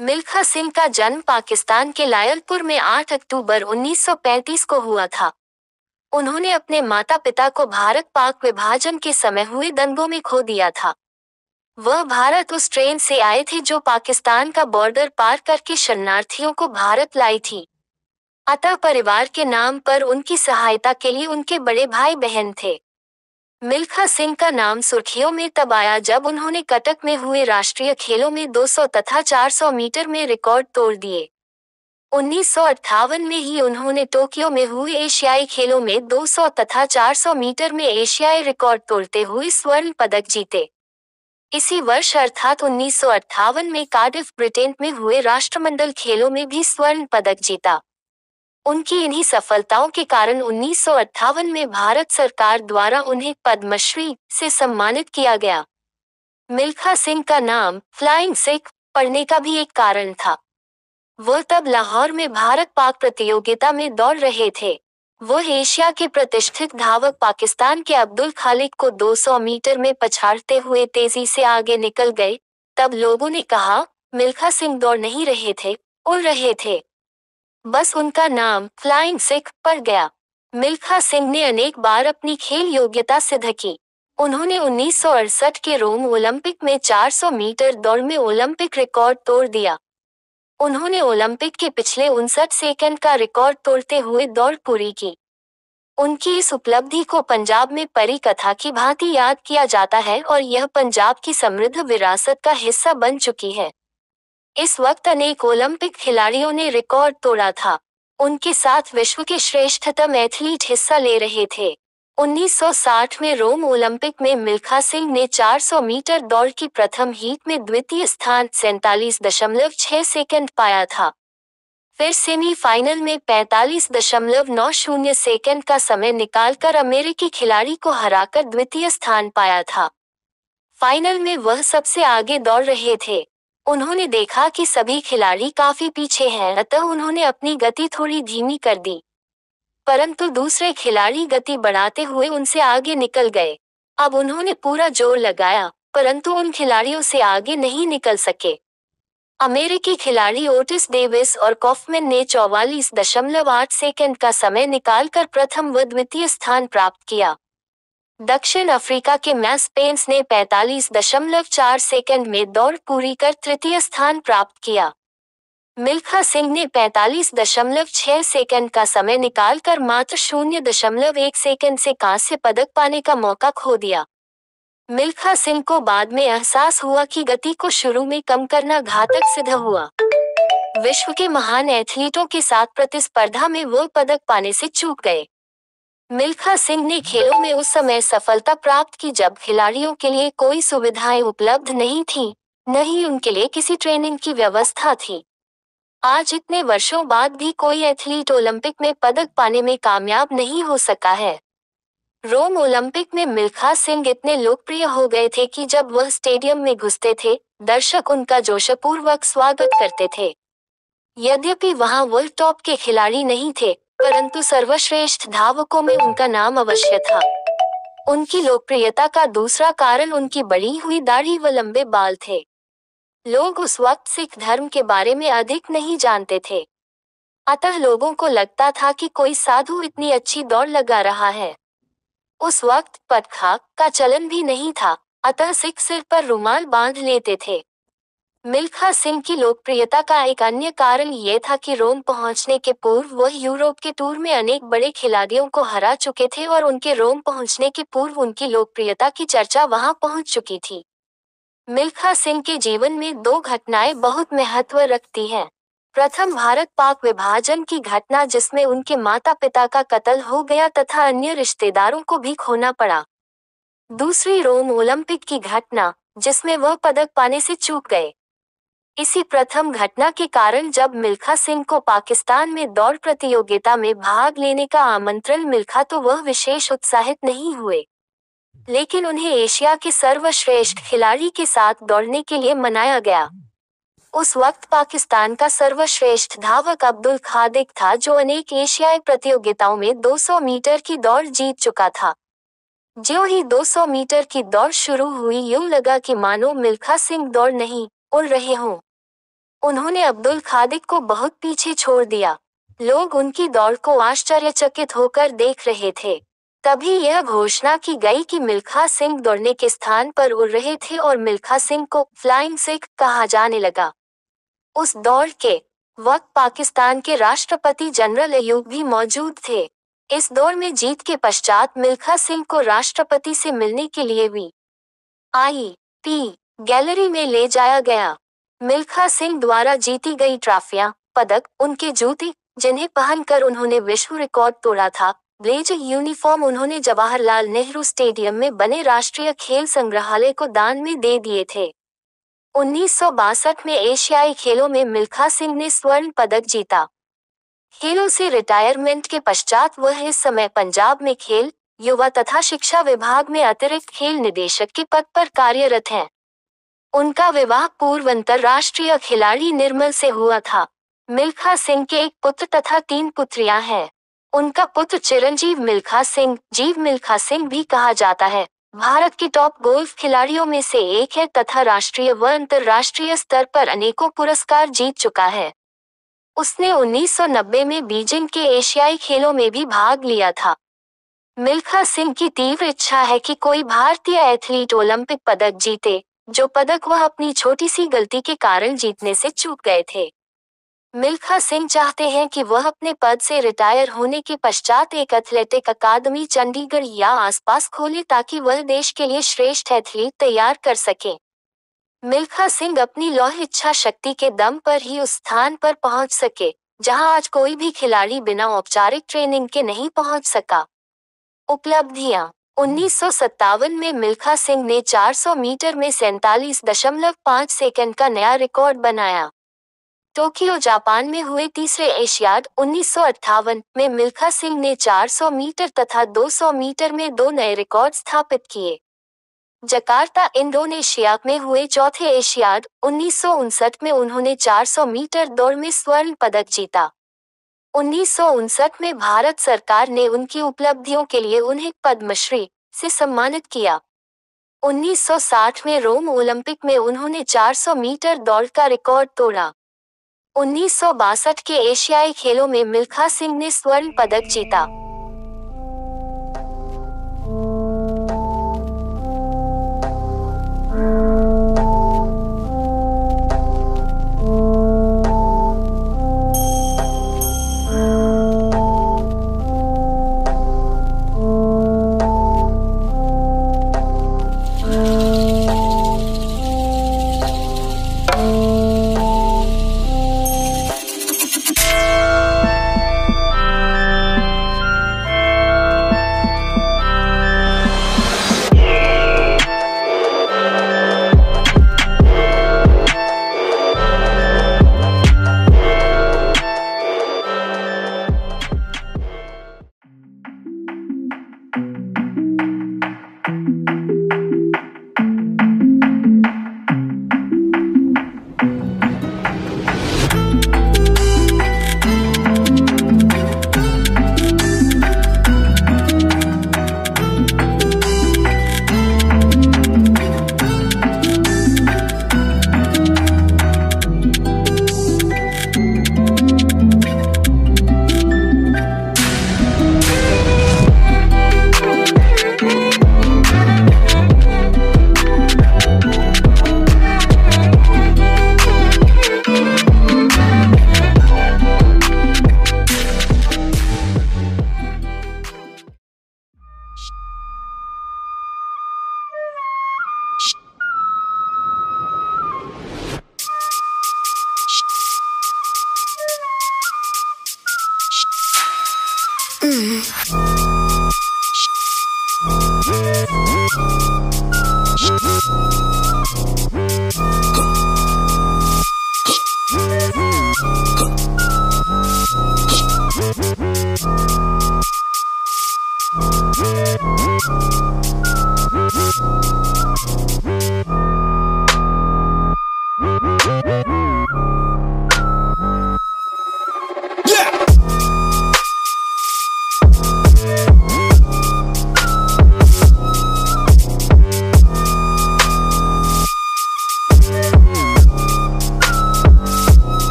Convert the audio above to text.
मिल्खा सिंह का जन्म पाकिस्तान के लायलपुर में 8 अक्टूबर 1935 को हुआ था। उन्होंने अपने माता पिता को भारत पाक विभाजन के समय हुए दंगों में खो दिया था। वह भारत उस ट्रेन से आए थे जो पाकिस्तान का बॉर्डर पार करके शरणार्थियों को भारत लाई थी। अतः परिवार के नाम पर उनकी सहायता के लिए उनके बड़े भाई बहन थे। मिल्खा सिंह का नाम सुर्खियों में तब आया जब उन्होंने कटक में हुए राष्ट्रीय खेलों में 200 तथा 400 मीटर में रिकॉर्ड तोड़ दिए। 1958 में ही उन्होंने टोक्यो में हुए एशियाई खेलों में 200 तथा 400 मीटर में एशियाई रिकॉर्ड तोड़ते हुए स्वर्ण पदक जीते। इसी वर्ष अर्थात 1958 में कार्डिफ ब्रिटेन में हुए राष्ट्रमंडल खेलों में भी स्वर्ण पदक जीता। उनकी इन्हीं सफलताओं के कारण 1958 में भारत सरकार द्वारा उन्हें पद्मश्री से सम्मानित किया गया। मिल्खा सिंह का नाम फ्लाइंग सिख पड़ने का भी एक कारण था। वह तब लाहौर में भारत पाक प्रतियोगिता में दौड़ रहे थे। वह एशिया के प्रतिष्ठित धावक पाकिस्तान के अब्दुल खालिक को 200 मीटर में पछाड़ते हुए तेजी से आगे निकल गए। तब लोगों ने कहा, मिल्खा सिंह दौड़ नहीं रहे थे, उड़ रहे थे। बस उनका नाम फ्लाइंग सिख पड़ गया। मिल्खा सिंह ने अनेक बार अपनी खेल योग्यता सिद्ध की। उन्होंने 1968 के रोम ओलंपिक में 400 मीटर दौड़ में ओलंपिक रिकॉर्ड तोड़ दिया। उन्होंने ओलंपिक के पिछले 59 सेकंड का रिकॉर्ड तोड़ते हुए दौड़ पूरी की। उनकी इस उपलब्धि को पंजाब में परी कथा की भांति याद किया जाता है और यह पंजाब की समृद्ध विरासत का हिस्सा बन चुकी है। इस वक्त अनेक ओलंपिक खिलाड़ियों ने रिकॉर्ड तोड़ा था। उनके साथ विश्व के श्रेष्ठतम एथलीट हिस्सा ले रहे थे। 1960 में रोम ओलंपिक में मिल्खा सिंह ने 400 मीटर दौड़ की प्रथम हीट में द्वितीय स्थान 47.6 सेकंड पाया था। फिर सेमीफाइनल में 45.90 सेकंड का समय निकालकर अमेरिकी खिलाड़ी को हराकर द्वितीय स्थान पाया था। फाइनल में वह सबसे आगे दौड़ रहे थे। उन्होंने देखा कि सभी खिलाड़ी काफी पीछे हैं, अतः उन्होंने अपनी गति थोड़ी धीमी कर दी। परंतु दूसरे खिलाड़ी गति बढ़ाते हुए उनसे आगे निकल गए। अब उन्होंने पूरा जोर लगाया, परंतु उन खिलाड़ियों से आगे नहीं निकल सके। अमेरिकी खिलाड़ी ओटिस डेविस और कॉफमैन ने 44.8 सेकंड का समय निकालकर प्रथम व द्वितीय स्थान प्राप्त किया। दक्षिण अफ्रीका के मैस पेंस ने 45.4 सेकंड में दौड़ पूरी कर तृतीय स्थान प्राप्त किया। मिल्खा सिंह ने 45.6 सेकंड का समय निकालकर मात्र 0.1 सेकंड से कांस्य पदक पाने का मौका खो दिया। मिल्खा सिंह को बाद में एहसास हुआ कि गति को शुरू में कम करना घातक सिद्ध हुआ। विश्व के महान एथलीटों के साथ प्रतिस्पर्धा में वो पदक पाने से चूक गए। मिल्खा सिंह ने खेलों में उस समय सफलता प्राप्त की जब खिलाड़ियों के लिए कोई सुविधाएं उपलब्ध नहीं थी, न ही उनके लिए किसी ट्रेनिंग की व्यवस्था थी। आज इतने वर्षों बाद भी कोई एथलीट ओलंपिक में पदक पाने में कामयाब नहीं हो सका है। रोम ओलंपिक में मिल्खा सिंह इतने लोकप्रिय हो गए थे कि जब वह स्टेडियम में घुसते थे, दर्शक उनका जोशपूर्वक स्वागत करते थे। यद्यपि वहां वर्ल्ड टॉप के खिलाड़ी नहीं थे, परंतु सर्वश्रेष्ठ धावकों में उनका नाम अवश्य था। उनकी लोकप्रियता का दूसरा कारण उनकी बढ़ी हुई दाढ़ी व लंबे बाल थे। लोग उस वक्त सिख धर्म के बारे में अधिक नहीं जानते थे, अतः लोगों को लगता था कि कोई साधु इतनी अच्छी दौड़ लगा रहा है। उस वक्त पटखा का चलन भी नहीं था, अतः सिख सिर पर रुमाल बांध लेते थे। मिल्खा सिंह की लोकप्रियता का एक अन्य कारण ये था कि रोम पहुंचने के पूर्व वह यूरोप के टूर में अनेक बड़े खिलाड़ियों को हरा चुके थे और उनके रोम पहुंचने के पूर्व उनकी लोकप्रियता की चर्चा वहां पहुंच चुकी थी। मिल्खा सिंह के जीवन में दो घटनाएं बहुत महत्व रखती हैं। प्रथम भारत पाक विभाजन की घटना जिसमें उनके माता पिता का कत्ल हो गया तथा अन्य रिश्तेदारों को भी खोना पड़ा। दूसरी रोम ओलंपिक की घटना जिसमें वह पदक पाने से चूक गए। इसी प्रथम घटना के कारण जब मिल्खा सिंह को पाकिस्तान में दौड़ प्रतियोगिता में भाग लेने का आमंत्रण मिला तो वह विशेष उत्साहित नहीं हुए, लेकिन उन्हें एशिया के सर्वश्रेष्ठ खिलाड़ी के साथ दौड़ने के लिए मनाया गया। उस वक्त पाकिस्तान का सर्वश्रेष्ठ धावक अब्दुल खालिक था जो अनेक एशियाई प्रतियोगिताओं में 200 मीटर की दौड़ जीत चुका था। ज्यों ही 200 मीटर की दौड़ शुरू हुई यूं लगा कि मानो मिल्खा सिंह दौड़ नहीं, उड़ रहे हों। उन्होंने अब्दुल खालिक को बहुत पीछे छोड़ दिया। लोग उनकी दौड़ को आश्चर्यचकित होकर देख रहे थे। तभी यह घोषणा की गई कि मिल्खा सिंह दौड़ने के स्थान पर उड़ रहे थे और मिल्खा सिंह को फ्लाइंग सिख कहा जाने लगा। उस दौड़ के वक्त पाकिस्तान के राष्ट्रपति जनरल अयूब भी मौजूद थे। इस दौड़ में जीत के पश्चात मिल्खा सिंह को राष्ट्रपति से मिलने के लिए VIP गैलरी में ले जाया गया। मिल्खा सिंह द्वारा जीती गई ट्रॉफियां, पदक, उनके जूते जिन्हें पहनकर उन्होंने विश्व रिकॉर्ड तोड़ा था, ब्लेजर यूनिफॉर्म उन्होंने जवाहरलाल नेहरू स्टेडियम में बने राष्ट्रीय खेल संग्रहालय को दान में दे दिए थे। 1962 में एशियाई खेलों में मिल्खा सिंह ने स्वर्ण पदक जीता। खेलों से रिटायरमेंट के पश्चात वह इस समय पंजाब में खेल, युवा तथा शिक्षा विभाग में अतिरिक्त खेल निदेशक के पद पर कार्यरत हैं। उनका विवाह पूर्व अंतर्राष्ट्रीय खिलाड़ी निर्मल से हुआ था। मिल्खा सिंह के एक पुत्र तथा 3 पुत्रियां हैं। उनका पुत्र चिरंजीव मिल्खा सिंह, जीव मिल्खा सिंह भी कहा जाता है, भारत के टॉप गोल्फ खिलाड़ियों में से एक है तथा राष्ट्रीय व अंतर्राष्ट्रीय स्तर पर अनेकों पुरस्कार जीत चुका है। उसने 1990 में बीजिंग के एशियाई खेलों में भी भाग लिया था। मिल्खा सिंह की तीव्र इच्छा है कि कोई भारतीय एथलीट ओलंपिक पदक जीते, जो पदक वह अपनी छोटी सी गलती के कारण जीतने से चूक गए थे। मिल्खा सिंह चाहते हैं कि वह अपने पद से रिटायर होने के पश्चात एक एथलेटिक अकादमी चंडीगढ़ या आसपास खोले ताकि वह देश के लिए श्रेष्ठ एथलीट तैयार कर सके। मिल्खा सिंह अपनी लौह इच्छा शक्ति के दम पर ही उस स्थान पर पहुंच सके, जहां आज कोई भी खिलाड़ी बिना औपचारिक ट्रेनिंग के नहीं पहुंच सका। उपलब्धियां: 1957 में मिल्खा सिंह ने 400 मीटर में 47.5 सेकंड का नया रिकॉर्ड बनाया। टोक्यो जापान में हुए तीसरे एशियाड 1958 में मिल्खा सिंह ने 400 मीटर तथा 200 मीटर में 2 नए रिकॉर्ड स्थापित किए। जकार्ता इंडोनेशिया में हुए चौथे एशियाड 1959 में उन्होंने 400 मीटर दौड़ में स्वर्ण पदक जीता। 1959 में भारत सरकार ने उनकी उपलब्धियों के लिए उन्हें पद्मश्री से सम्मानित किया। 1960 में रोम ओलंपिक में उन्होंने 400 मीटर दौड़ का रिकॉर्ड तोड़ा। 1962 के एशियाई खेलों में मिल्खा सिंह ने स्वर्ण पदक जीता।